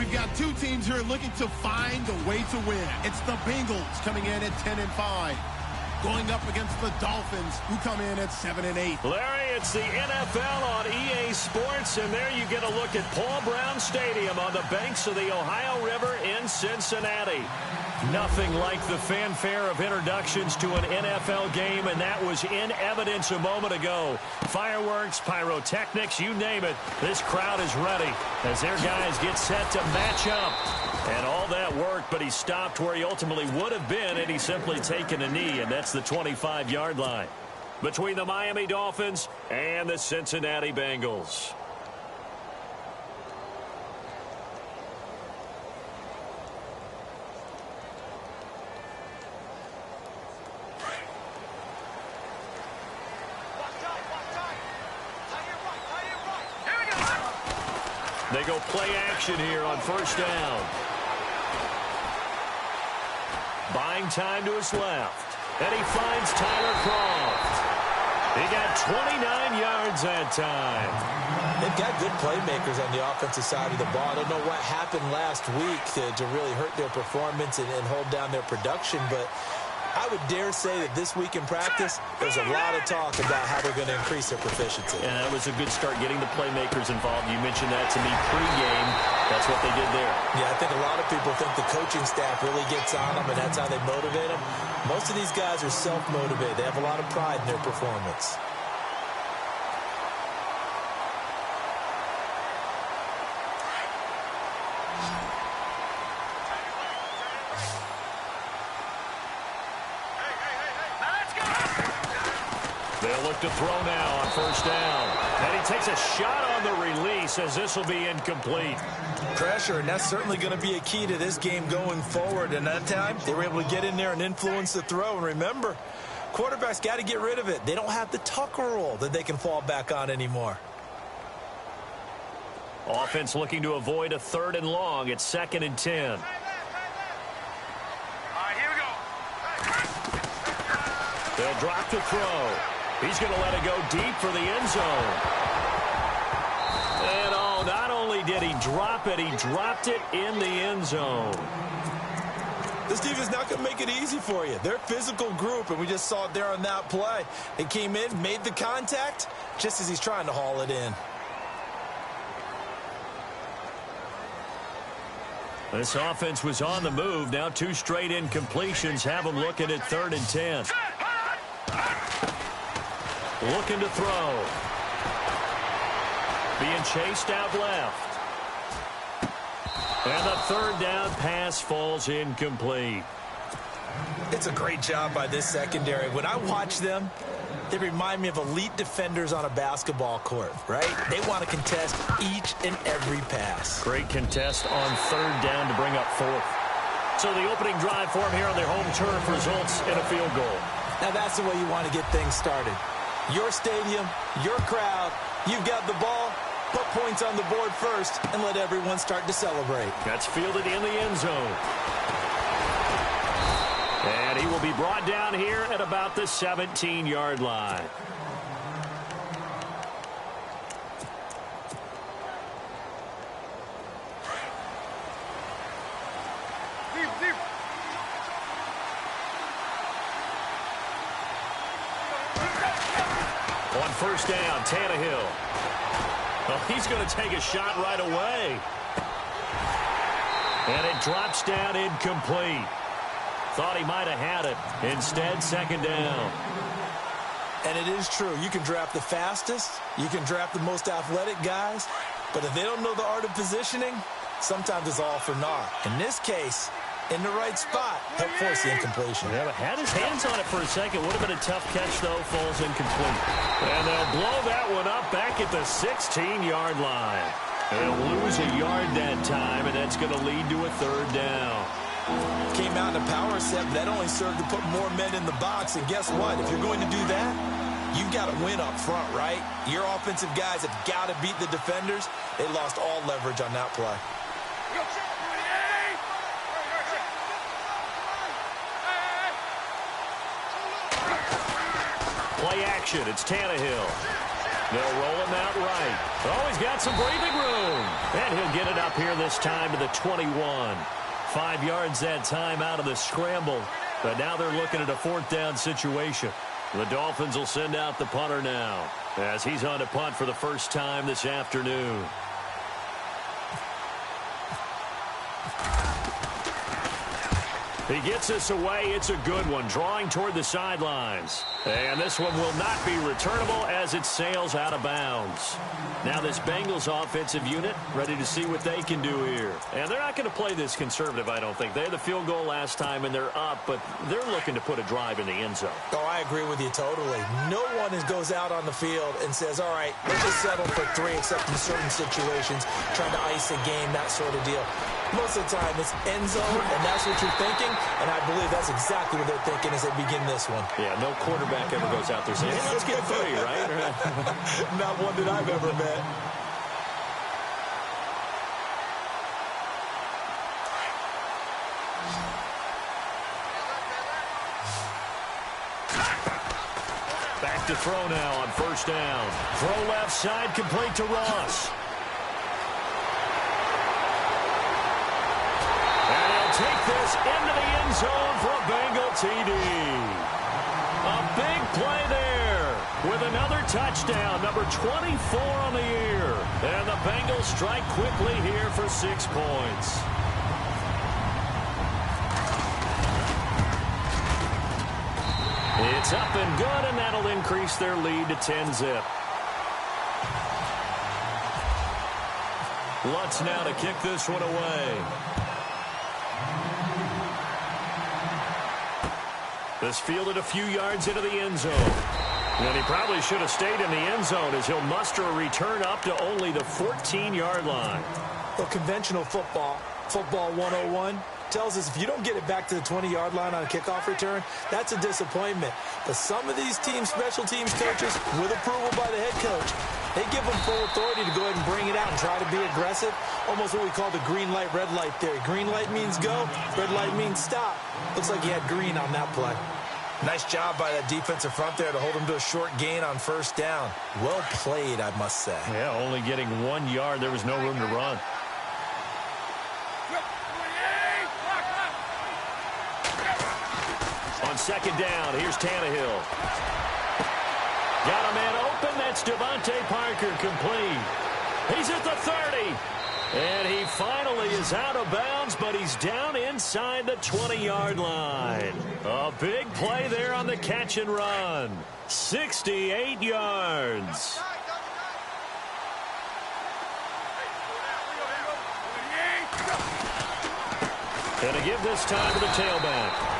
we've got two teams here looking to find a way to win. It's the Bengals coming in at 10-5. Going up against the Dolphins, who come in at 7-8. Larry, it's the NFL on EA Sports, and there you get a look at Paul Brown Stadium on the banks of the Ohio River in Cincinnati. Nothing like the fanfare of introductions to an NFL game, and that was in evidence a moment ago. Fireworks, pyrotechnics, you name it. This crowd is ready as their guys get set to match up. And all that work, but he stopped where he ultimately would have been, and he's simply taken a knee, and that's the 25-yard line between the Miami Dolphins and the Cincinnati Bengals. They go play action here on first down. Buying time to his left. And he finds Tyler Croft. He got 29 yards that time. They've got good playmakers on the offensive side of the ball. I don't know what happened last week to really hurt their performance and hold down their production, but I would dare say that this week in practice, there's a lot of talk about how they're going to increase their proficiency. And that was a good start, getting the playmakers involved. You mentioned that to me pregame. That's what they did there. Yeah, I think a lot of people think the coaching staff really gets on them, and that's how they motivate them. Most of these guys are self-motivated. They have a lot of pride in their performance. They'll look to throw now on first down. And he takes a shot on the release as this will be incomplete. Pressure, and that's certainly going to be a key to this game going forward. And that time, they were able to get in there and influence the throw. And remember, quarterbacks got to get rid of it. They don't have the Tucker rule that they can fall back on anymore. Offense looking to avoid a 3rd and long. It's 2nd and 10. All right, here we go. They'll drop to throw. He's going to let it go deep for the end zone. And oh, not only did he drop it, he dropped it in the end zone. This defense not going to make it easy for you. They're a physical group, and we just saw it there on that play. They came in, made the contact, just as he's trying to haul it in. This offense was on the move. Now 2 straight incompletions have them looking at 3rd and 10. Looking to throw. Being chased out left. And the 3rd down pass falls incomplete. It's a great job by this secondary. When I watch them, they remind me of elite defenders on a basketball court, right? They want to contest each and every pass. Great contest on 3rd down to bring up 4th. So the opening drive for them here on their home turf results in a field goal. Now that's the way you want to get things started. Your stadium, your crowd, you've got the ball, put points on the board first, and let everyone start to celebrate. That's fielded in the end zone. And he will be brought down here at about the 17-yard line. On first down, Tannehill. Well, he's going to take a shot right away. And it drops down incomplete. Thought he might have had it. Instead, 2nd down. And it is true. You can draft the fastest. You can draft the most athletic guys. But if they don't know the art of positioning, sometimes it's all for naught. In this case, in the right spot, help force the incompletion. Yeah, but had his hands on it for a second. Would have been a tough catch, though. Falls incomplete. And they'll blow that one up back at the 16-yard line. They'll lose a yard that time, and that's going to lead to a 3rd down. Came out in a power set, but that only served to put more men in the box. And guess what? If you're going to do that, you've got to win up front, right? Your offensive guys have got to beat the defenders. They lost all leverage on that play. Play action. It's Tannehill. They'll roll him out right. Oh, he's got some breathing room. And he'll get it up here this time to the 21. 5 yards that time out of the scramble. But now they're looking at a 4th down situation. The Dolphins will send out the punter now as he's on to punt for the first time this afternoon. He gets this away. It's a good one, drawing toward the sidelines. And this one will not be returnable as it sails out of bounds. Now this Bengals offensive unit ready to see what they can do here. And they're not going to play this conservative, I don't think. They had the field goal last time, and they're up, but they're looking to put a drive in the end zone. Oh, I agree with you totally. No one goes out on the field and says, all right, let's just settle for 3, except in certain situations, trying to ice a game, that sort of deal. Most of the time, it's end zone, and that's what you're thinking, and I believe that's exactly what they're thinking as they begin this one. Yeah, no quarterback ever goes out there saying, hey, let's get 3, right? Not one that I've ever met. Back to throw now on 1st down. Throw left side, complete to Ross. Take this into the end zone for a Bengal TD. A big play there with another touchdown, number 24 on the year. And the Bengals strike quickly here for 6 points. It's up and good, and that'll increase their lead to 10-zip. Lutz now to kick this one away. This fielded a few yards into the end zone. And he probably should have stayed in the end zone as he'll muster a return up to only the 14-yard line. Well, conventional football 101, tells us if you don't get it back to the 20-yard line on a kickoff return, that's a disappointment. But some of these teams, special teams coaches, with approval by the head coach, they give them full authority to go ahead and bring it out and try to be aggressive. Almost what we call the green light, red light theory. Green light means go, red light means stop. Looks like he had green on that play. Nice job by that defensive front there to hold him to a short gain on 1st down. Well played, I must say. Yeah, only getting 1 yard. There was no room to run. On 2nd down, here's Tannehill. Got a man open. That's Devontae Parker, complete. He's at the 30. And he finally is out of bounds, but he's down inside the 20-yard line. A big play there on the catch and run. 68 yards. And to give this time to the tailback.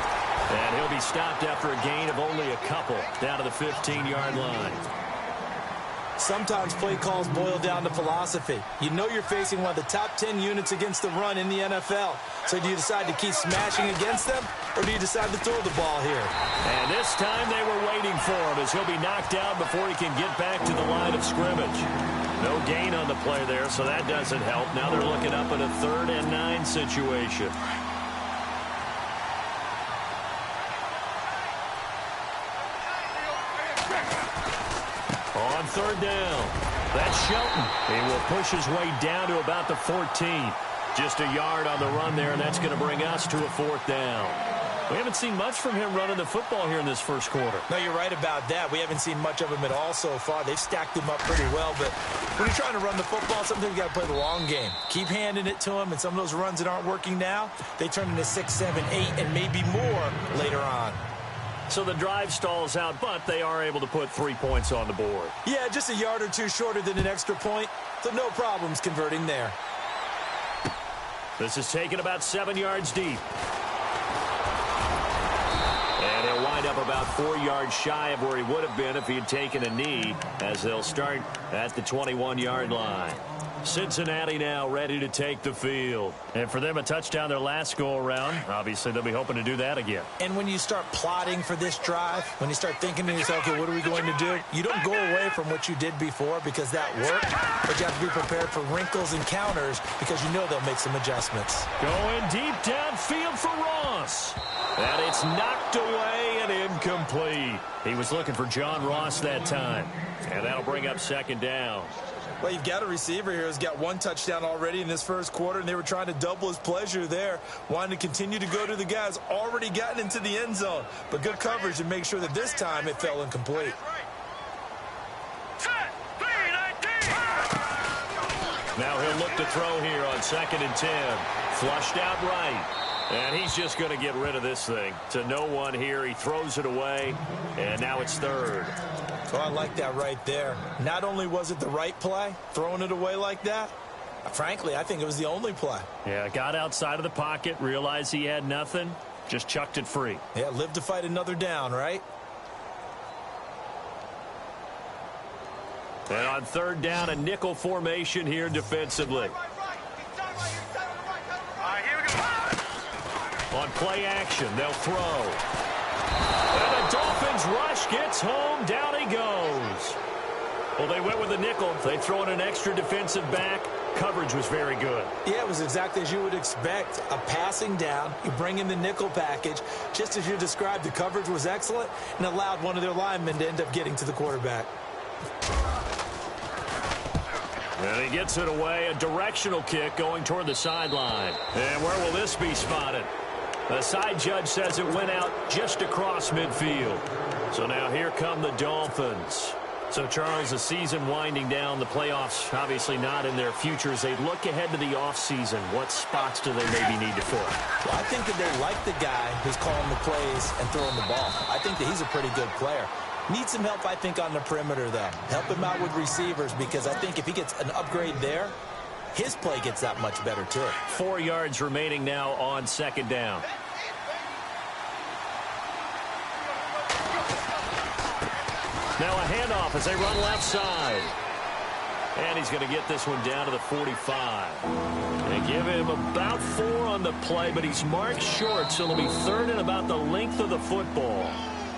And he'll be stopped after a gain of only a couple down to the 15-yard line. Sometimes play calls boil down to philosophy. You know you're facing one of the top 10 units against the run in the NFL. So do you decide to keep smashing against them, or do you decide to throw the ball here? And this time they were waiting for him as he'll be knocked out before he can get back to the line of scrimmage. No gain on the play there, so that doesn't help. Now they're looking up at a 3rd and 9 situation. On 3rd down, that's Shelton. He will push his way down to about the 14. Just a yard on the run there, and that's going to bring us to a 4th down. We haven't seen much from him running the football here in this first quarter. No, you're right about that. We haven't seen much of him at all so far. They've stacked him up pretty well, but when you're trying to run the football, sometimes you got to play the long game. Keep handing it to him, and some of those runs that aren't working now, they turn into 6, 7, 8, and maybe more later on. So the drive stalls out, but they are able to put 3 points on the board. Yeah, just a yard or two shorter than an extra point, so no problems converting there. This is taken about 7 yards deep. And he'll wind up about 4 yards shy of where he would have been if he had taken a knee, as they'll start at the 21-yard line. Cincinnati now ready to take the field. And for them, a touchdown their last go-around. Obviously, they'll be hoping to do that again. And when you start plotting for this drive, when you start thinking to yourself, okay, what are we going to do? You don't go away from what you did before because that worked, but you have to be prepared for wrinkles and counters because you know they'll make some adjustments. Going deep downfield for Ross. And it's knocked away, and and incomplete. He was looking for John Ross that time. And that'll bring up second down. Well, you've got a receiver here who's got one touchdown already in this first quarter, and they were trying to double his pleasure there, wanting to continue to go to the guys already gotten into the end zone. But good coverage to make sure that this time it fell incomplete. Now he'll look to throw here on 2nd and 10. Flushed out right. And he's just going to get rid of this thing. To no one here. He throws it away. And now it's 3rd. Oh, I like that right there. Not only was it the right play, throwing it away like that, frankly, I think it was the only play. Yeah, got outside of the pocket, realized he had nothing, just chucked it free. Yeah, live to fight another down, right? And on 3rd down, a nickel formation here defensively. On play action, they'll throw. And the Dolphins rush gets home. Down he goes. Well, they went with a nickel. They throw in an extra defensive back. Coverage was very good. Yeah, it was exactly as you would expect. A passing down. You bring in the nickel package. Just as you described, the coverage was excellent and allowed one of their linemen to end up getting to the quarterback. And he gets it away. A directional kick going toward the sideline. And where will this be spotted? The side judge says it went out just across midfield. So now here come the Dolphins. So, Charles, the season winding down, the playoffs obviously not in their future. As they look ahead to the offseason, what spots do they maybe need to fill? Well, I think that they like the guy who's calling the plays and throwing the ball. I think that he's a pretty good player. Needs some help, I think, on the perimeter, though. Help him out with receivers, because I think if he gets an upgrade there, his play gets that much better, too. 4 yards remaining now on 2nd down. Now a handoff as they run left side. And he's going to get this one down to the 45. They give him about 4 on the play, but he's marked short, so it'll be 3rd and about the length of the football.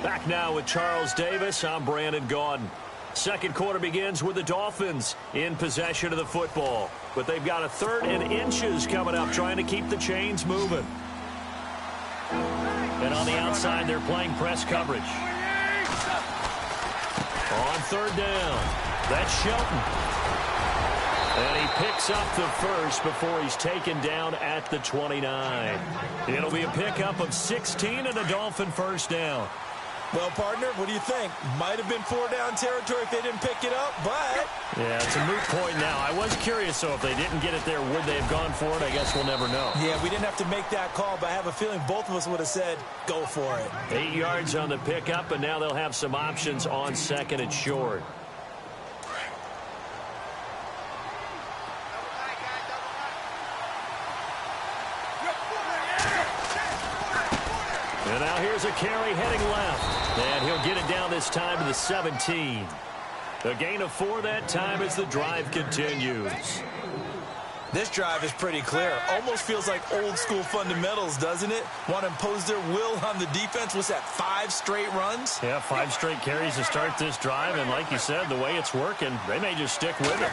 Back now with Charles Davis. I'm Brandon Gaudin. Second quarter begins with the Dolphins in possession of the football. But they've got a 3rd and inches coming up, trying to keep the chains moving. And on the outside, they're playing press coverage. On 3rd down, that's Shelton. And he picks up the first before he's taken down at the 29. It'll be a pickup of 16 and a Dolphin first down. Well, partner, what do you think? Might have been 4-down territory if they didn't pick it up, but... Yeah, it's a moot point now. I was curious, so if they didn't get it there, would they have gone for it? I guess we'll never know. Yeah, we didn't have to make that call, but I have a feeling both of us would have said, go for it. 8 yards on the pickup, and now they'll have some options on 2nd and short. And now here's a carry heading left. And he'll get it down this time to the 17. A gain of 4 that time as the drive continues. This drive is pretty clear. Almost feels like old school fundamentals, doesn't it? Want to impose their will on the defense. What's that, 5 straight runs? Yeah, 5 straight carries to start this drive. And like you said, the way it's working, they may just stick with it.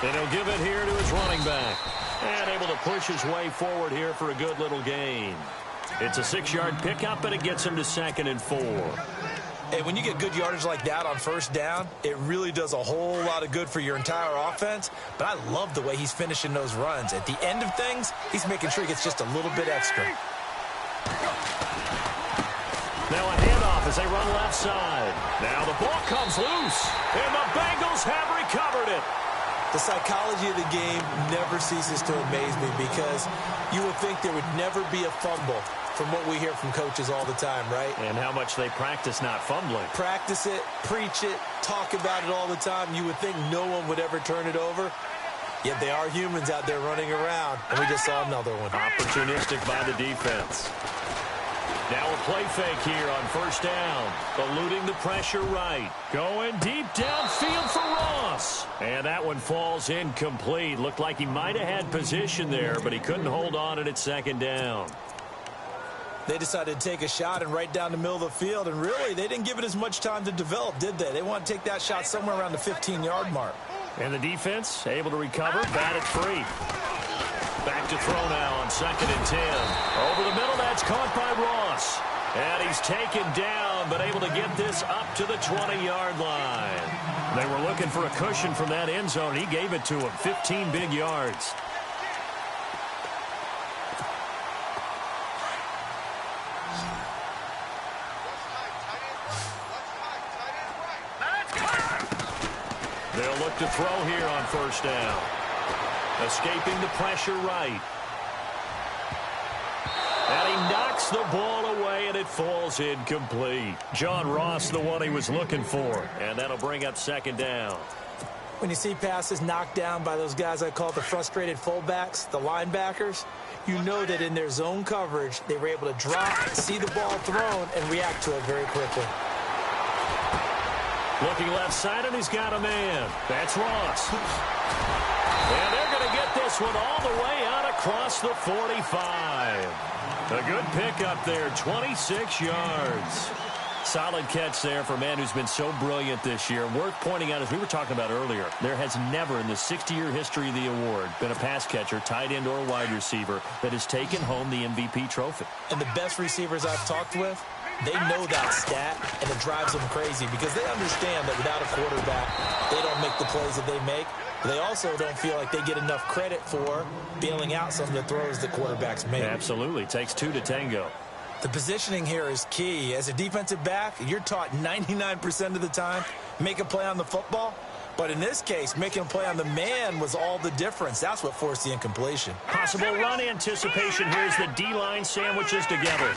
And he'll give it here to his running back. And able to push his way forward here for a good little gain. It's a 6-yard pickup, and it gets him to 2nd and 4. Hey, when you get good yardage like that on 1st down, it really does a whole lot of good for your entire offense. But I love the way he's finishing those runs. At the end of things, he's making sure he gets just a little bit extra. Now a handoff as they run left side. Now the ball comes loose, and the Bengals have recovered it. The psychology of the game never ceases to amaze me, because you would think there would never be a fumble from what we hear from coaches all the time, right? And how much they practice not fumbling. Practice it, preach it, talk about it all the time. You would think no one would ever turn it over. Yet they are humans out there running around, and we just saw another one. Opportunistic by the defense. Now a play fake here on 1st down. Eluding the pressure right. Going deep downfield for Ross. And that one falls incomplete. Looked like he might have had position there, but he couldn't hold on it at 2nd down. They decided to take a shot and right down the middle of the field, and really, they didn't give it as much time to develop, did they? They want to take that shot somewhere around the 15-yard mark. And the defense able to recover, bat it free. Back to throw now on 2nd and 10. Over the middle, that's caught by Ross. And he's taken down, but able to get this up to the 20-yard line. They were looking for a cushion from that end zone. He gave it to him. 15 big yards. They'll look to throw here on first down. Escaping the pressure right. And he knocks the ball away, and it falls incomplete. John Ross, the one he was looking for. And that'll bring up second down. When you see passes knocked down by those guys I call the frustrated fullbacks, the linebackers, you know that in their zone coverage, they were able to drop, see the ball thrown, and react to it very quickly. Looking left side, and he's got a man. That's Ross. And they're going to get this one all the way out across the 45. A good pickup there, 26 yards. Solid catch there for a man who's been so brilliant this year. Worth pointing out, as we were talking about earlier, there has never in the 60-year history of the award been a pass catcher, tight end, or wide receiver that has taken home the MVP trophy. And the best receivers I've talked with, they know that stat, and it drives them crazy because they understand that without a quarterback, they don't make the plays that they make. They also don't feel like they get enough credit for bailing out some of the throws the quarterbacks make. Absolutely. It takes two to tango. The positioning here is key. As a defensive back, you're taught 99% of the time, make a play on the football. But in this case, making a play on the man was all the difference. That's what forced the incompletion. Possible run anticipation. Here's the D-line sandwiches together.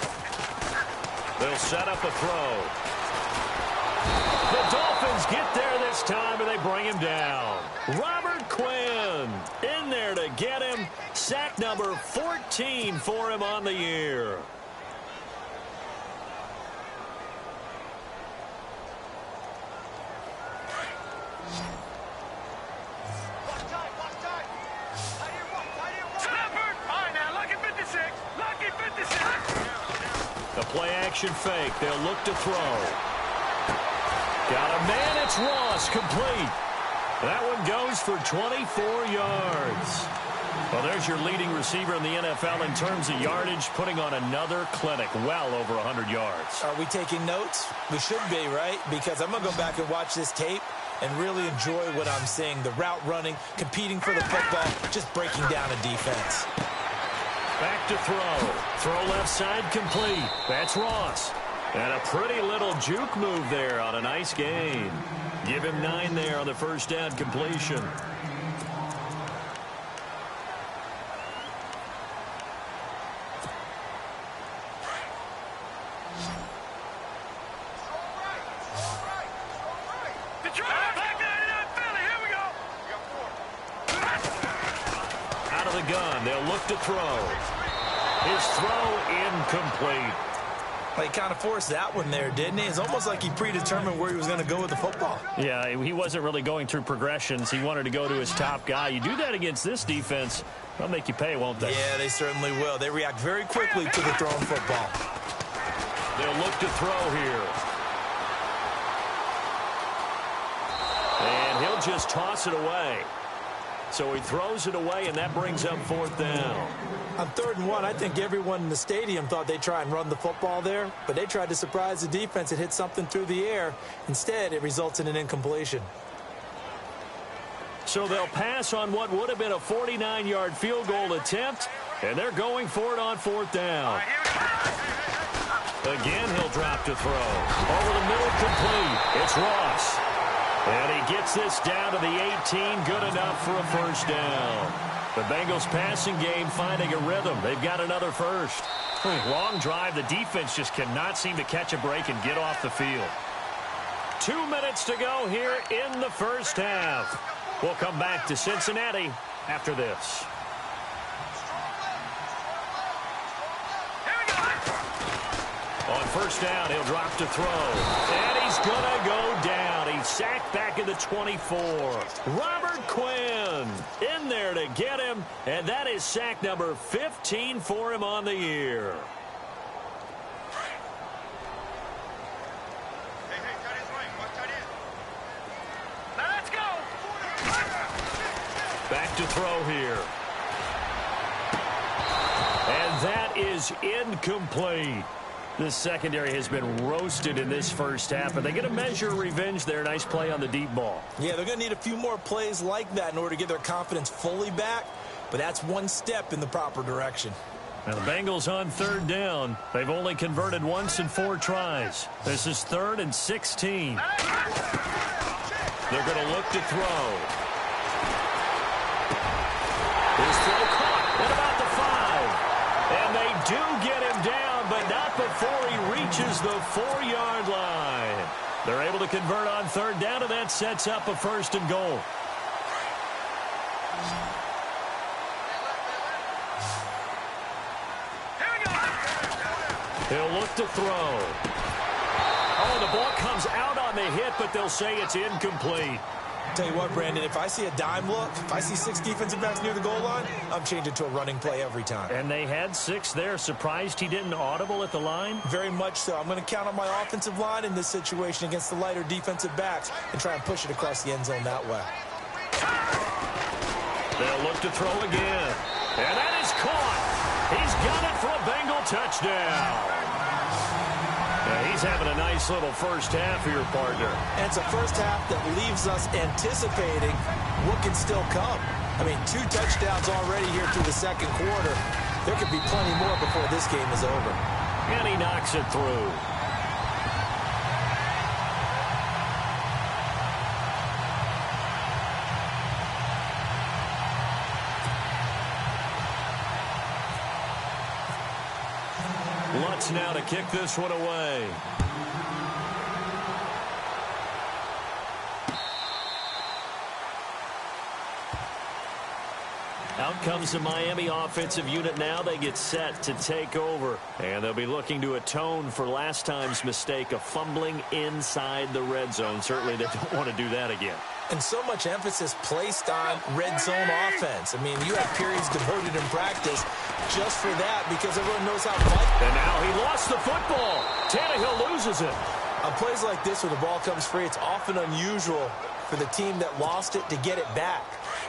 They'll set up a throw. The Dolphins get there this time, and they bring him down. Robert Quinn in there to get him. Sack number 14 for him on the year. The play-action fake. They'll look to throw. Got a man. It's Ross. Complete. That one goes for 24 yards. Well, there's your leading receiver in the NFL in terms of yardage, putting on another clinic, well over 100 yards. Are we taking notes? We should be, right? Because I'm going to go back and watch this tape and really enjoy what I'm seeing. The route running, competing for the football, just breaking down a defense. Back to throw. Throw left side complete. That's Ross. And a pretty little juke move there on a nice gain. Give him 9 there on the first down completion. Out of the gun. They'll look to throw. His throw incomplete. Well, he kind of forced that one there, didn't he? It's almost like he predetermined where he was going to go with the football. Yeah, he wasn't really going through progressions. He wanted to go to his top guy. You do that against this defense, they'll make you pay, won't they? Yeah, they certainly will. They react very quickly to the thrown football. They'll look to throw here. And he'll just toss it away. So he throws it away, and that brings up fourth down. On 3rd and 1, I think everyone in the stadium thought they'd try and run the football there, but they tried to surprise the defense and hit something through the air. Instead, it results in an incompletion. So they'll pass on what would have been a 49-yard field goal attempt, and they're going for it on 4th down. Again, he'll drop to throw. Over the middle, complete. It's Ross. And he gets this down to the 18, good enough for a first down. The Bengals passing game finding a rhythm. They've got another first. Long drive. The defense just cannot seem to catch a break and get off the field. 2 minutes to go here in the first half. We'll come back to Cincinnati after this. On first down, he'll drop to throw. And he's going to go down. He's sacked back at the 24. Robert Quinn in there to get him. And that is sack number 15 for him on the year. Let's go. Back to throw here. And that is incomplete. This secondary has been roasted in this first half, but they get a measure of revenge there. Nice play on the deep ball. Yeah, they're going to need a few more plays like that in order to get their confidence fully back, but that's one step in the proper direction. Now the Bengals on third down. They've only converted once in 4 tries. This is 3rd and 16. They're going to look to throw. His throw caught at about the 5. And they do get him down, but not before he reaches the 4-yard line. They're able to convert on third down, and that sets up a 1st and goal. He'll look to throw. Oh, the ball comes out on the hit, but they'll say it's incomplete. Tell you what, Brandon, if I see a dime look, if I see 6 defensive backs near the goal line, I'm changing to a running play every time. And they had 6 there. Surprised he didn't audible at the line? Very much so. I'm going to count on my offensive line in this situation against the lighter defensive backs and try and push it across the end zone that way. They'll look to throw again. And that is caught. He's got it for a Bengal touchdown. He's having a nice little first half for your partner. And it's a first half that leaves us anticipating what can still come. I mean, 2 touchdowns already here through the second quarter. There could be plenty more before this game is over. And he knocks it through. Lutz now to kick this one away. Out comes the Miami offensive unit now. They get set to take over. And they'll be looking to atone for last time's mistake of fumbling inside the red zone. Certainly they don't want to do that again. And so much emphasis placed on red zone offense. I mean, you have periods devoted in practice just for that because everyone knows how vital. And now he lost the football. Tannehill loses it. On plays like this where the ball comes free, it's often unusual for the team that lost it to get it back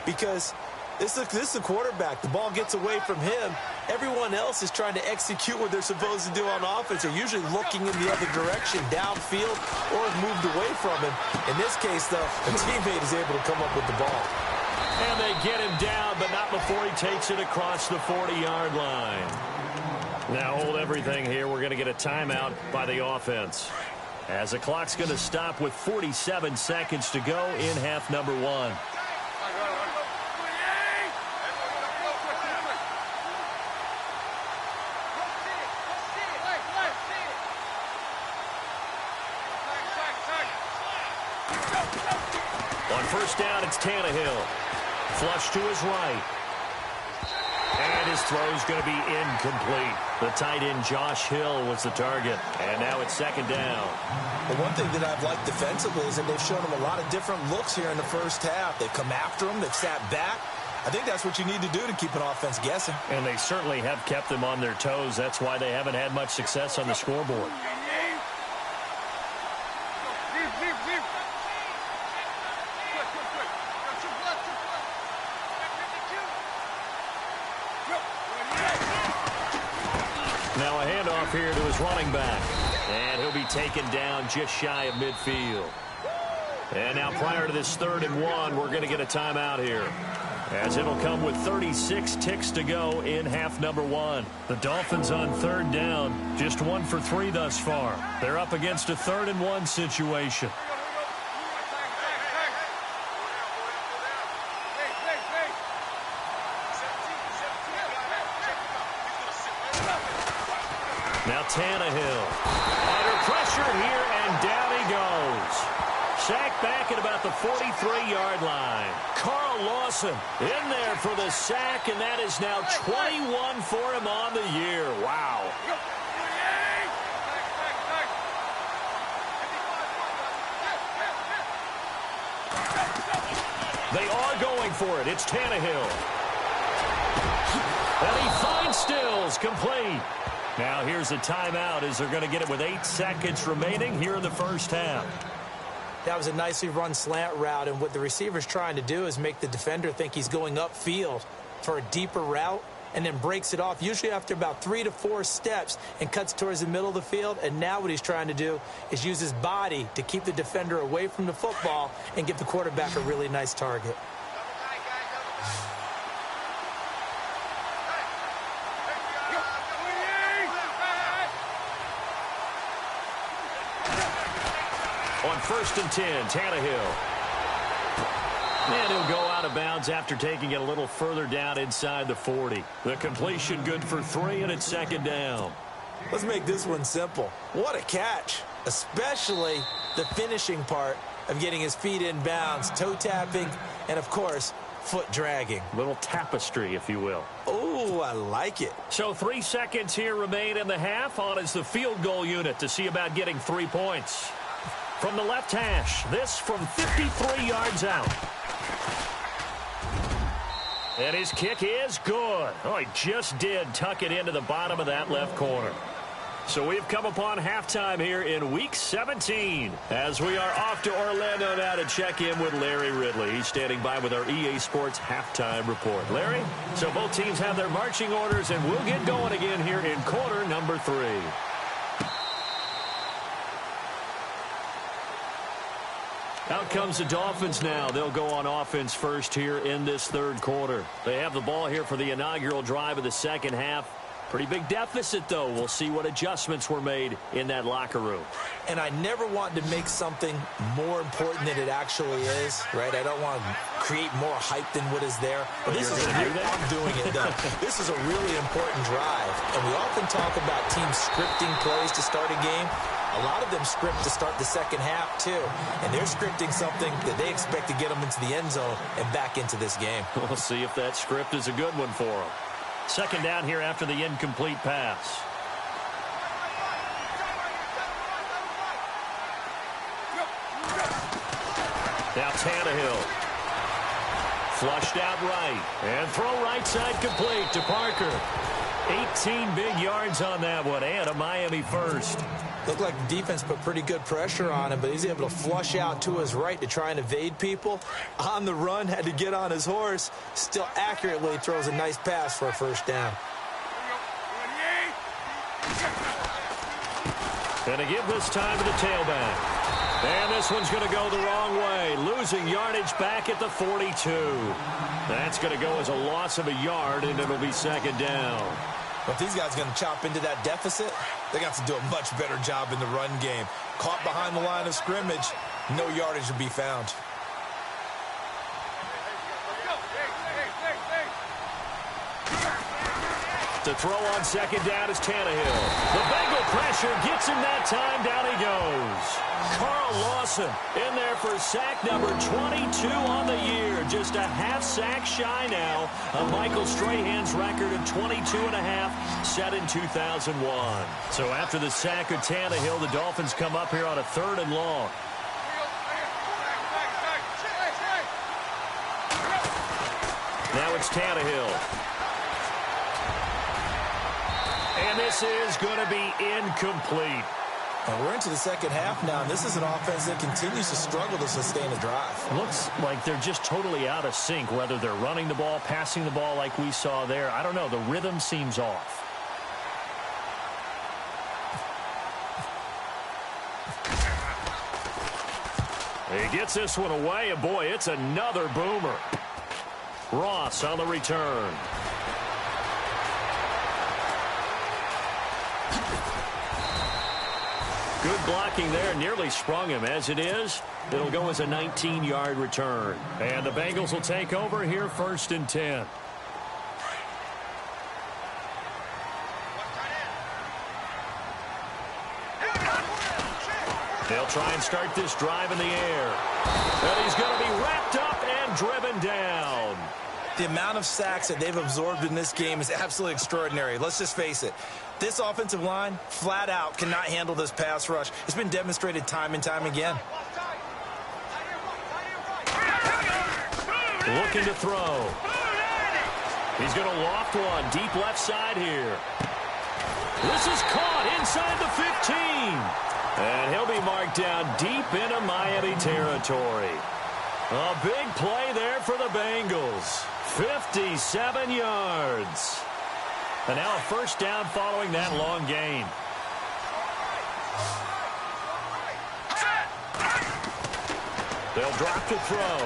because this is the quarterback. The ball gets away from him. Everyone else is trying to execute what they're supposed to do on offense. They're usually looking in the other direction, downfield, or have moved away from him. In this case, though, a teammate is able to come up with the ball. And they get him down, but not before he takes it across the 40-yard line. Now hold everything here. We're going to get a timeout by the offense, as the clock's going to stop with 47 seconds to go in half number 1. On first down, it's Tannehill. Flush to his right. And his throw's going to be incomplete. The tight end, Josh Hill, was the target. And now it's 2nd down. Well, one thing that I've liked defensively is that they've shown him a lot of different looks here in the first half. They've come after him. They've sat back. I think that's what you need to do to keep an offense guessing. And they certainly have kept them on their toes. That's why they haven't had much success on the scoreboard. Now a handoff here to his running back. And he'll be taken down just shy of midfield. And now prior to this 3rd and 1, we're going to get a timeout here, as it'll come with 36 ticks to go in half number 1. The Dolphins on 3rd down, just 1 for 3 thus far. They're up against a 3rd and 1 situation. Now Tannehill under pressure here, and down he goes. Sacked back at about the 43-yard line. Carl Lawson in there for the sack, and that is now 21 for him on the year. Wow. They are going for it. It's Tannehill. And he finds Stills, complete. Now here's a timeout as they're going to get it with 8 seconds remaining here in the first half. That was a nicely run slant route, and what the receiver's trying to do is make the defender think he's going upfield for a deeper route, and then breaks it off, usually after about 3 to 4 steps, and cuts towards the middle of the field. And now what he's trying to do is use his body to keep the defender away from the football and give the quarterback a really nice target. On 1st and 10, Tannehill. And he'll go out of bounds after taking it a little further down inside the 40. The completion good for 3, and it's 2nd down. Let's make this one simple. What a catch, especially the finishing part of getting his feet in bounds, toe tapping, and, of course, foot dragging. Little tapestry, if you will. Oh, I like it. So 3 seconds here remain in the half. On is the field goal unit to see about getting 3 points. From the left hash, this from 53 yards out. And his kick is good. Oh, he just did tuck it into the bottom of that left corner. So we've come upon halftime here in Week 17 as we are off to Orlando now to check in with Larry Ridley. He's standing by with our EA Sports halftime report. Larry, so both teams have their marching orders, and we'll get going again here in quarter number 3. Out comes the Dolphins now. They'll go on offense first here in this 3rd quarter. They have the ball here for the inaugural drive of the 2nd half. Pretty big deficit, though. We'll see what adjustments were made in that locker room. And I never want to make something more important than it actually is, right? I don't want to create more hype than what is there. But this is I'm doing it, though. This is a really important drive. And we often talk about teams scripting plays to start a game. A lot of them script to start the 2nd half, too. And they're scripting something that they expect to get them into the end zone and back into this game. We'll see if that script is a good one for them. 2nd down here after the incomplete pass. Now Tannehill. Flushed out right. And throw right side complete to Parker. 18 big yards on that one, and a Miami first. Looked like the defense put pretty good pressure on him, but he's able to flush out to his right to try and evade people. On the run, had to get on his horse. Still accurately throws a nice pass for a 1st down. And to give this time to the tailback. And this one's going to go the wrong way. Losing yardage back at the 42. That's going to go as a loss of a yard, and it'll be 2nd down. But these guys are going to chop into that deficit. They got to do a much better job in the run game. Caught behind the line of scrimmage, no yardage will be found. To throw on 2nd down is Tannehill. The Bengal pressure gets him that time. Down he goes. Carl Lawson in there for sack number 22 on the year. Just a half sack shy now of Michael Strahan's record of 22.5 set in 2001. So after the sack of Tannehill, the Dolphins come up here on a 3rd and long. Now it's Tannehill. And this is going to be incomplete. And we're into the 2nd half now, and this is an offense that continues to struggle to sustain a drive. Looks like they're just totally out of sync, whether they're running the ball, passing the ball like we saw there. I don't know. The rhythm seems off. He gets this one away, and boy, it's another boomer. Ross on the return. Good blocking there, nearly sprung him. As it is, it'll go as a 19-yard return. And the Bengals will take over here 1st and 10. They'll try and start this drive in the air. And he's going to be wrapped up and driven down. The amount of sacks that they've absorbed in this game is absolutely extraordinary. Let's just face it. This offensive line, flat out, cannot handle this pass rush. It's been demonstrated time and time again. Looking to throw. He's going to loft one deep left side here. This is caught inside the 15. And he'll be marked down deep into Miami territory. A big play there for the Bengals. 57 yards. And now a first down following that long gain. They'll drop to throw.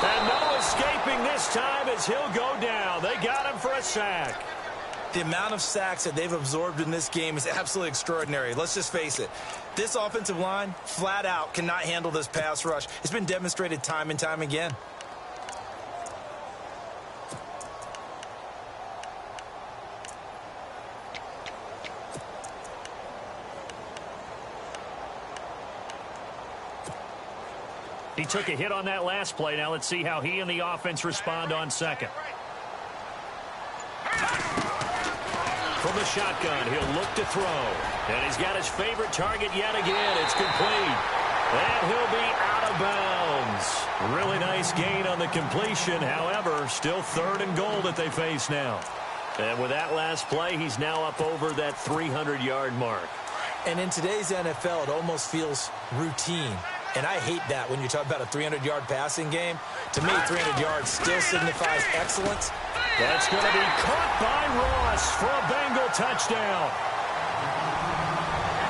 And no escaping this time as he'll go down. They got him for a sack. The amount of sacks that they've absorbed in this game is absolutely extraordinary. Let's just face it. This offensive line, flat out, cannot handle this pass rush. It's been demonstrated time and time again. He took a hit on that last play. Now let's see how he and the offense respond on second. From the shotgun, he'll look to throw. And he's got his favorite target yet again. It's complete. And he'll be out of bounds. Really nice gain on the completion. However, still 3rd and goal that they face now. And with that last play, he's now up over that 300-yard mark. And in today's NFL, it almost feels routine. And I hate that when you talk about a 300-yard passing game. To me, 300 yards still signifies excellence. That's going to be caught by Ross for a Bengal touchdown.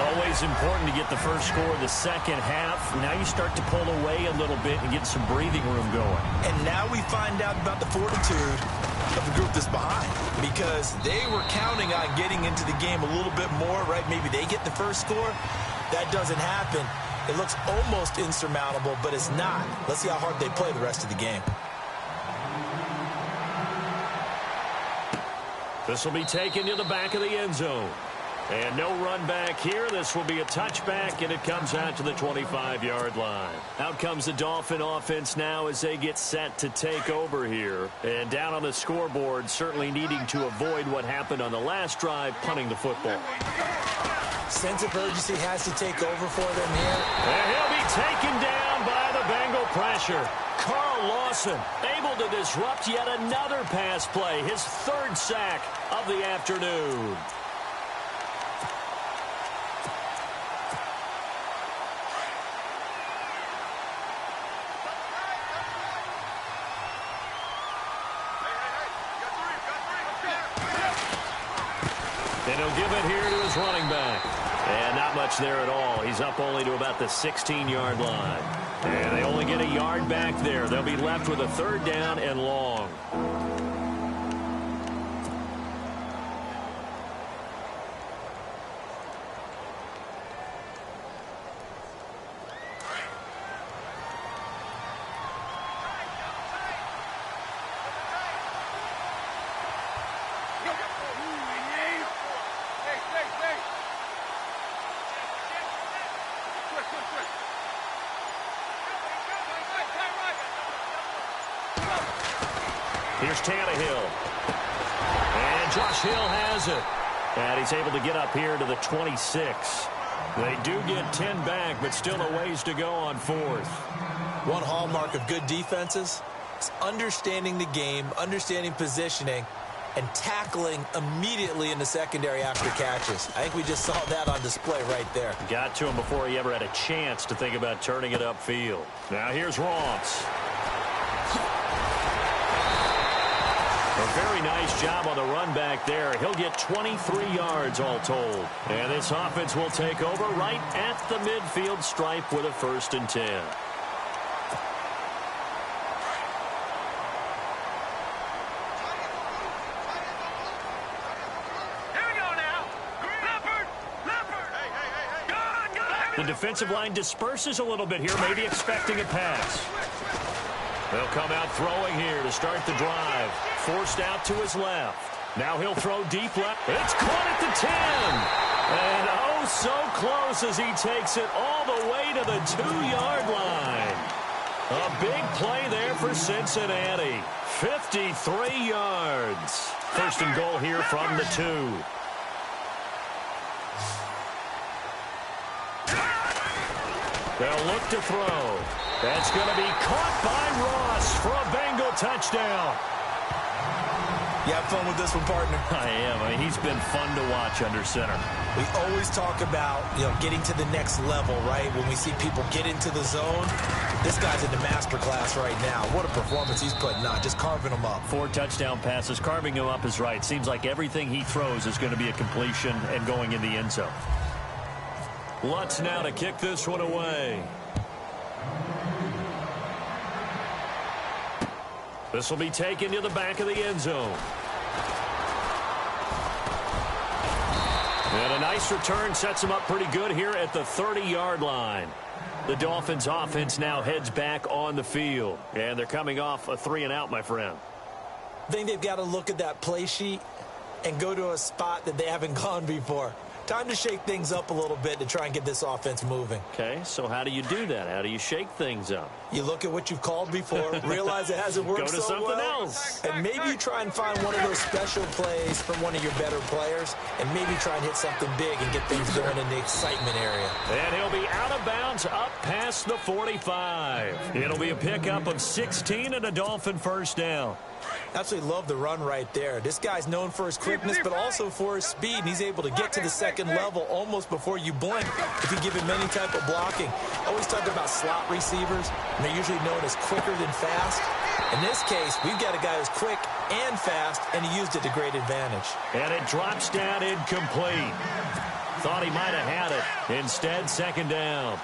Always important to get the first score of the second half. Now you start to pull away a little bit and get some breathing room going. And now we find out about the fortitude of the group that's behind, because they were counting on getting into the game a little bit more, right? Maybe they get the first score. That doesn't happen. It looks almost insurmountable, but it's not. Let's see how hard they play the rest of the game. This will be taken to the back of the end zone. And no run back here. This will be a touchback, and it comes out to the 25-yard line. Out comes the Dolphin offense now as they get set to take over here. And down on the scoreboard, certainly needing to avoid what happened on the last drive, punting the football. Sense of urgency has to take over for them here. And he'll be taken down by the Bengal pressure. Carl Lawson able to disrupt yet another pass play. His 3rd sack of the afternoon. And he'll give it here to his running back. And not much there at all. He's up only to about the 16-yard line. And they only get a yard back there. They'll be left with a 3rd down and long. Here's Tannehill. And Josh Hill has it. And he's able to get up here to the 26. They do get 10 back, but still a ways to go on 4th. One hallmark of good defenses is understanding the game, understanding positioning, and tackling immediately in the secondary after catches. I think we just saw that on display right there. Got to him before he ever had a chance to think about turning it upfield. Now here's Ross. A very nice job on the run back there. He'll get 23 yards all told. And this offense will take over right at the midfield stripe with a 1st and 10. The defensive line disperses a little bit here, maybe expecting a pass. They'll come out throwing here to start the drive. Forced out to his left. Now he'll throw deep left. It's caught at the 10. And oh, so close as he takes it all the way to the 2-yard line. A big play there for Cincinnati. 53 yards. 1st and goal here from the 2. They'll look to throw. That's going to be caught by Ross for a Bengal touchdown. You have fun with this one, partner? I am. I mean, he's been fun to watch under center. We always talk about, getting to the next level, right? When we see people get into the zone, this guy's in the master class right now. What a performance he's putting on, just carving them up. 4 touchdown passes. Carving him up is right. Seems like everything he throws is going to be a completion and going in the end zone. Lutz now to kick this one away. This will be taken to the back of the end zone. And a nice return sets him up pretty good here at the 30-yard line. The Dolphins offense now heads back on the field. And they're coming off a 3-and-out, my friend. I think they've got to look at that play sheet and go to a spot that they haven't gone before. Time to shake things up a little bit to try and get this offense moving. Okay, so how do you do that? How do you shake things up? You look at what you've called before, realize it hasn't worked so well. Go to something else. And maybe you try and find one of those special plays from one of your better players, and maybe try and hit something big and get things going in the excitement area. And he'll be out of bounds up past the 45. It'll be a pickup of 16 and a Dolphin first down. Absolutely love the run right there. This guy's known for his quickness, but also for his speed. And he's able to get to the second level almost before you blink if you give him any type of blocking. Always talk about slot receivers, and they're usually known as quicker than fast. In this case, we've got a guy who's quick and fast, and he used it to great advantage. And it drops down incomplete. Thought he might have had it. Instead, second down.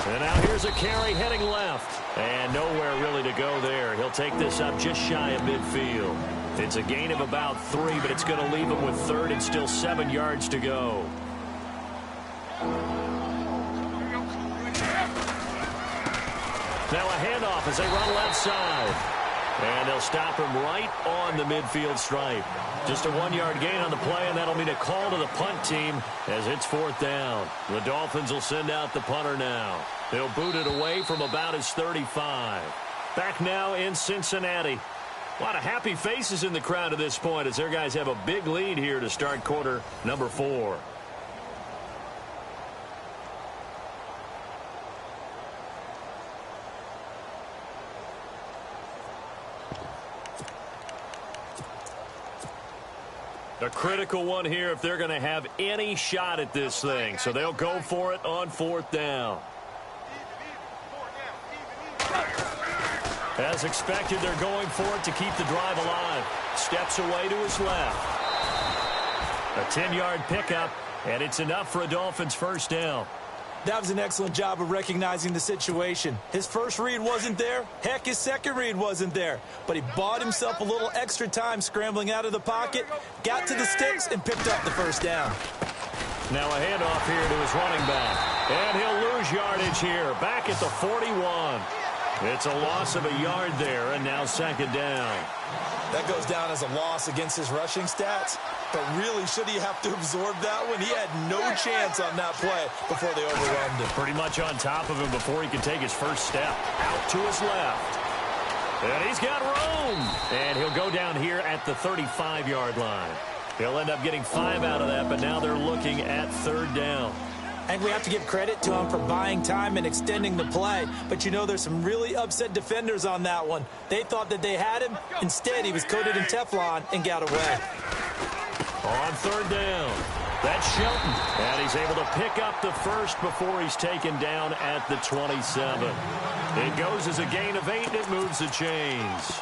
And now here's a carry heading left. And nowhere really to go there. He'll take this up just shy of midfield. It's a gain of about 3, but it's going to leave him with third and still 7 yards to go. Now a handoff as they run left side. And they'll stop him right on the midfield stripe. Just a 1-yard gain on the play, and that'll mean a call to the punt team as it's 4th down. The Dolphins will send out the punter now. They'll boot it away from about his 35. Back now in Cincinnati. A lot of happy faces in the crowd at this point as their guys have a big lead here to start quarter number 4. A critical one here if they're going to have any shot at this thing. So they'll go for it on 4th down. As expected, they're going for it to keep the drive alive. Steps away to his left. A 10-yard pickup, and it's enough for a Dolphins first down. That was an excellent job of recognizing the situation. His first read wasn't there. Heck, his second read wasn't there. But he bought himself a little extra time scrambling out of the pocket, got to the sticks, and picked up the first down. Now a handoff here to his running back. And he'll lose yardage here, back at the 41. It's a loss of a yard there, and now second down. That goes down as a loss against his rushing stats. But really, should he have to absorb that one? He had no chance on that play before they overwhelmed him. Pretty much on top of him before he could take his first step. Out to his left. And he's got room. And he'll go down here at the 35-yard line. He'll end up getting 5 out of that, but now they're looking at 3rd down. And we have to give credit to him for buying time and extending the play. But there's some really upset defenders on that one. They thought that they had him. Instead, he was coated in Teflon and got away. On 3rd down, that's Shelton. And he's able to pick up the first before he's taken down at the 27. It goes as a gain of 8, and it moves the chains.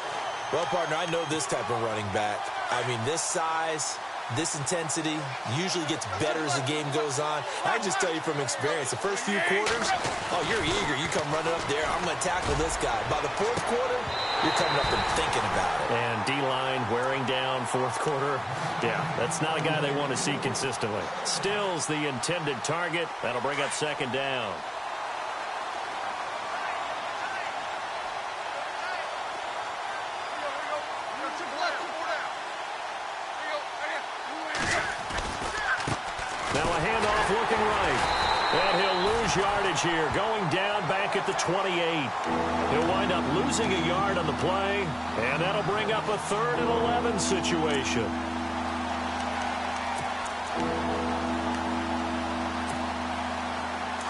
Well, partner, I know this type of running back. I mean, this size, this intensity usually gets better as the game goes on. I just tell you from experience, the first few quarters, oh, you're eager. You come running up there. I'm going to tackle this guy. By the 4th quarter, you're coming up and thinking about it. And D-line wearing down 4th quarter. Yeah, that's not a guy they want to see consistently. Still's the intended target. That'll bring up second down. Now a handoff looking right. And he'll lose yardage here, going down back at the 28. He'll wind up losing a yard on the play, and that'll bring up a 3rd and 11 situation.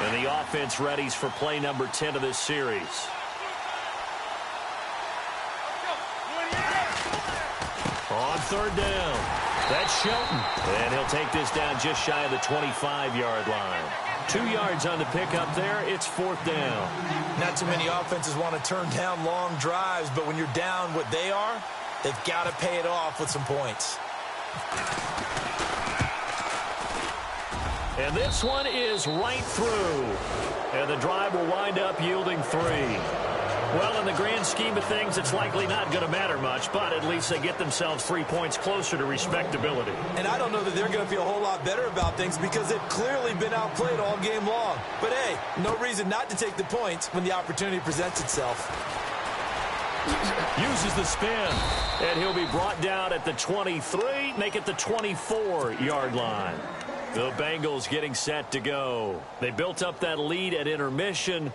And the offense readies for play number 10 of this series. On third down, that's Shelton. And he'll take this down just shy of the 25-yard line. 2 yards on the pickup there. It's fourth down. Not too many offenses want to turn down long drives, but when you're down what they are, they've got to pay it off with some points. And this one is right through. And the drive will wind up yielding 3. Well, in the grand scheme of things, it's likely not going to matter much, but at least they get themselves 3 points closer to respectability. And I don't know that they're going to feel a whole lot better about things because they've clearly been outplayed all game long. But, hey, no reason not to take the points when the opportunity presents itself. Uses the spin, and he'll be brought down at the 23, make it the 24-yard line. The Bengals getting set to go. They built up that lead at intermission,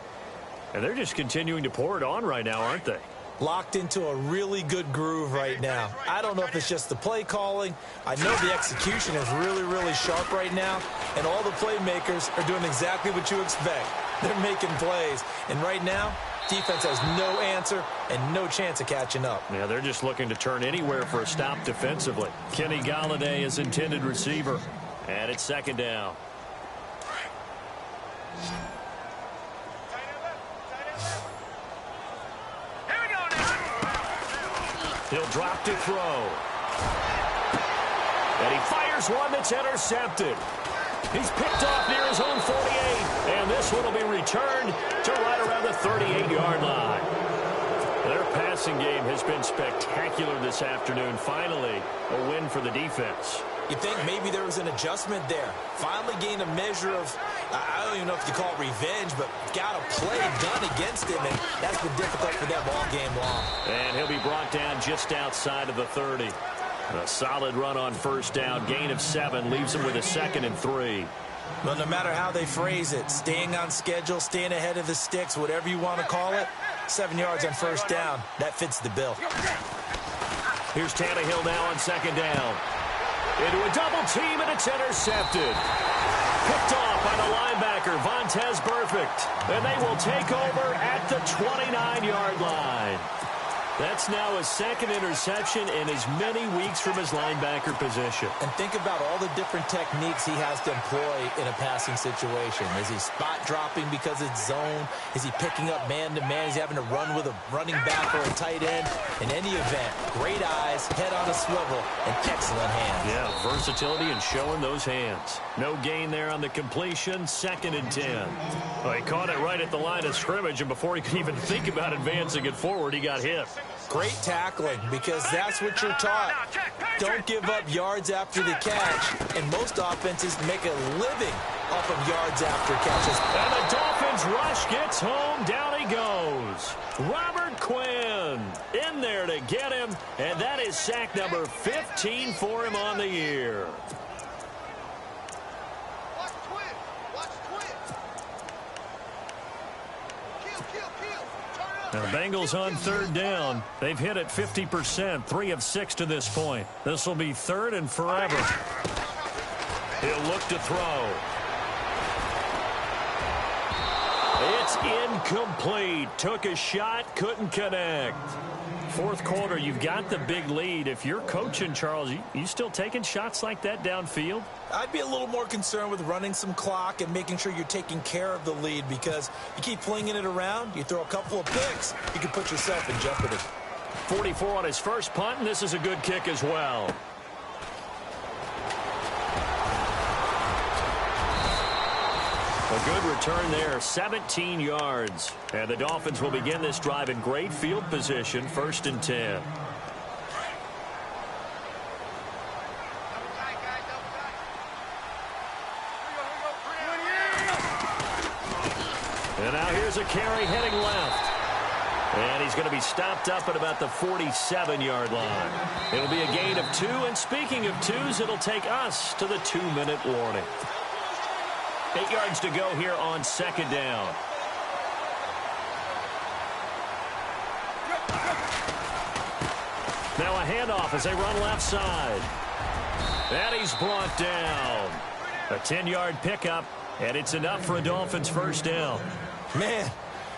and they're just continuing to pour it on right now, aren't they? Locked into a really good groove right now. I don't know if it's just the play calling. I know the execution is really, really sharp right now, and all the playmakers are doing exactly what you expect. They're making plays, and right now, defense has no answer and no chance of catching up. Yeah, they're just looking to turn anywhere for a stop defensively. Kenny Golladay is intended receiver, and it's second down. He'll drop to throw. And he fires one that's intercepted. He's picked off near his own 48. And this one will be returned to right around the 38-yard line. Their passing game has been spectacular this afternoon. Finally, a win for the defense. You think maybe there was an adjustment there. Finally gained a measure of, I don't even know if you call it revenge, but got a play done against him, and that's been difficult for them all game long. And he'll be brought down just outside of the 30. A solid run on first down. Gain of 7 leaves him with a 2nd and 3. Well, no matter how they phrase it, staying on schedule, staying ahead of the sticks, whatever you want to call it, 7 yards on first down, that fits the bill. Here's Tannehill now on second down. Into a double team, and it's intercepted. Picked off by the linebacker, Vontaze Burfict. And they will take over at the 29-yard line. That's now his 2nd interception in as many weeks from his linebacker position. And think about all the different techniques he has to employ in a passing situation. Is he spot dropping because it's zone? Is he picking up man-to-man? Is he having to run with a running back or a tight end? In any event, great eyes, head on a swivel, and excellent hands. Yeah, versatility and showing those hands. No gain there on the completion, 2nd and 10. Well, he caught it right at the line of scrimmage, and before he could even think about advancing it forward, he got hit. Great tackling, because that's what you're taught. Don't give up yards after the catch, and most offenses make a living off of yards after catches. And the Dolphins rush gets home. Down he goes. Robert Quinn in there to get him, and that is sack number 15 for him on the year. The Bengals on third down. They've hit it 50%, 3 of 6 to this point. This will be 3rd and forever. He'll look to throw. It's incomplete. Took a shot, couldn't connect. Fourth quarter, you've got the big lead. If you're coaching, Charles, you still taking shots like that downfield? I'd be a little more concerned with running some clock and making sure you're taking care of the lead, because you keep flinging it around, you throw a couple of picks, you can put yourself in jeopardy. 44 on his first punt, and this is a good kick as well. A good return there, 17 yards. And the Dolphins will begin this drive in great field position, 1st and 10. And now here's a carry heading left. And he's going to be stopped up at about the 47-yard line. It'll be a gain of 2, and speaking of 2s, it'll take us to the 2-minute warning. 8 yards to go here on 2nd down. Now a handoff as they run left side. And he's brought down. A 10-yard pickup, And it's enough for a Dolphins first down. Man,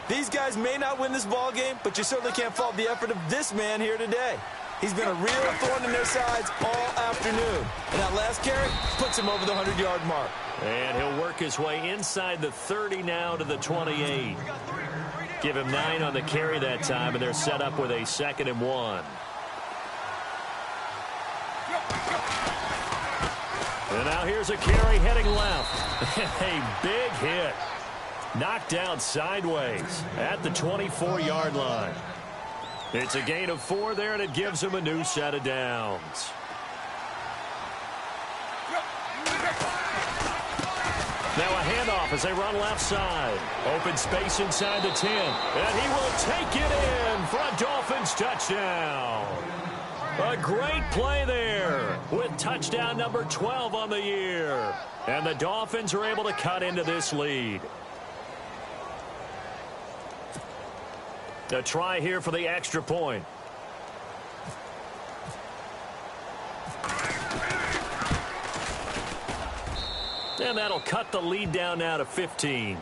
these guys may not win this ball game, but you certainly can't fault the effort of this man here today. He's been a real thorn in their sides all afternoon. And that last carry puts him over the 100-yard mark. And he'll work his way inside the 30 now to the 28. Give him 9 on the carry that time, and they're set up with a 2nd and 1. And now here's a carry heading left. A big hit. Knocked down sideways at the 24-yard line. It's a gain of 4 there, and it gives him a new set of downs. Now a handoff as they run left side. Open space inside the 10. And he will take it in for a Dolphins touchdown. A great play there with touchdown number 12 on the year. And the Dolphins are able to cut into this lead. A try here for the extra point. And that'll cut the lead down now to 15.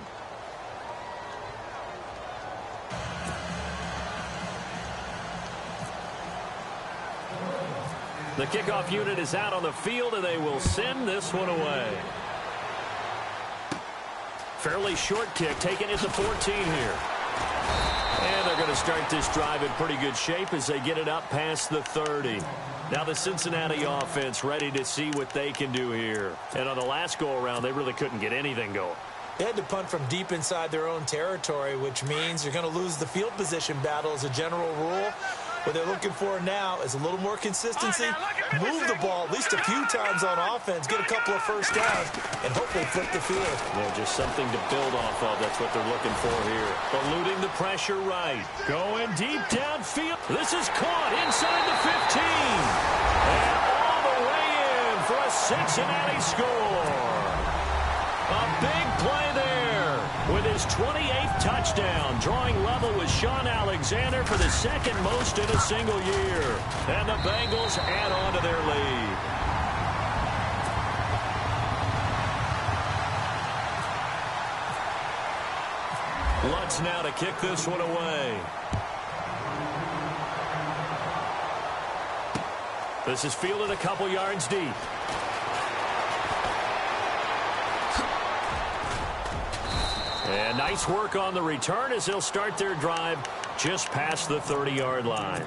The kickoff unit is out on the field, and they will send this one away. Fairly short kick, taken at the 14 here. And they're going to start this drive in pretty good shape as they get it up past the 30. Now the Cincinnati offense ready to see what they can do here. And on the last go-around, they really couldn't get anything going. They had to punt from deep inside their own territory, which means you're going to lose the field position battle as a general rule. What they're looking for now is a little more consistency, move the ball at least a few times on offense, get a couple of first downs, and hopefully flip the field. Yeah, just something to build off of. That's what they're looking for here. Eluding the pressure right. Going deep downfield. This is caught inside the 15. And all the way in for a Cincinnati score. A big play there with his 28th touchdown, drawing level with Sean Alexander for the 2nd most in a single year. And the Bengals add on to their lead. Lutz now to kick this one away. This is fielded a couple yards deep. And nice work on the return as they'll start their drive just past the 30-yard line.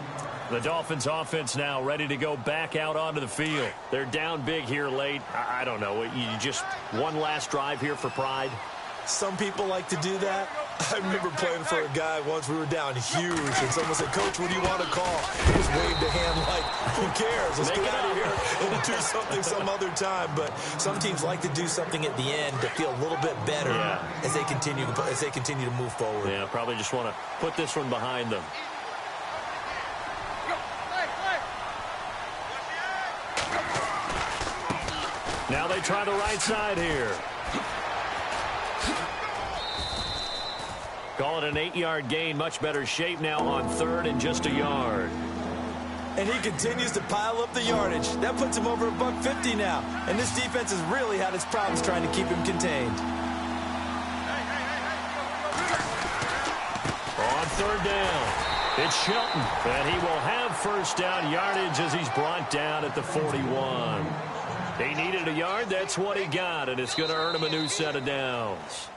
The Dolphins offense now ready to go back out onto the field. They're down big here late. I don't know. You just one last drive here for pride. Some people like to do that. I remember playing for a guy once. We were down huge, and someone said, "Coach, what do you want to call?" He just waved a hand like, "Who cares? Let's get out of here and do something some other time." But some teams like to do something at the end to feel a little bit better as they continue to move forward. Yeah, probably just want to put this one behind them. Now they try the right side here. Call it an 8-yard gain. Much better shape now on 3rd and just a yard. And he continues to pile up the yardage. That puts him over $150 now. And this defense has really had its problems trying to keep him contained. On 3rd down, it's Shelton. And he will have first down yardage as he's brought down at the 41. He needed a yard. That's what he got. And it's going to earn him a new set of downs.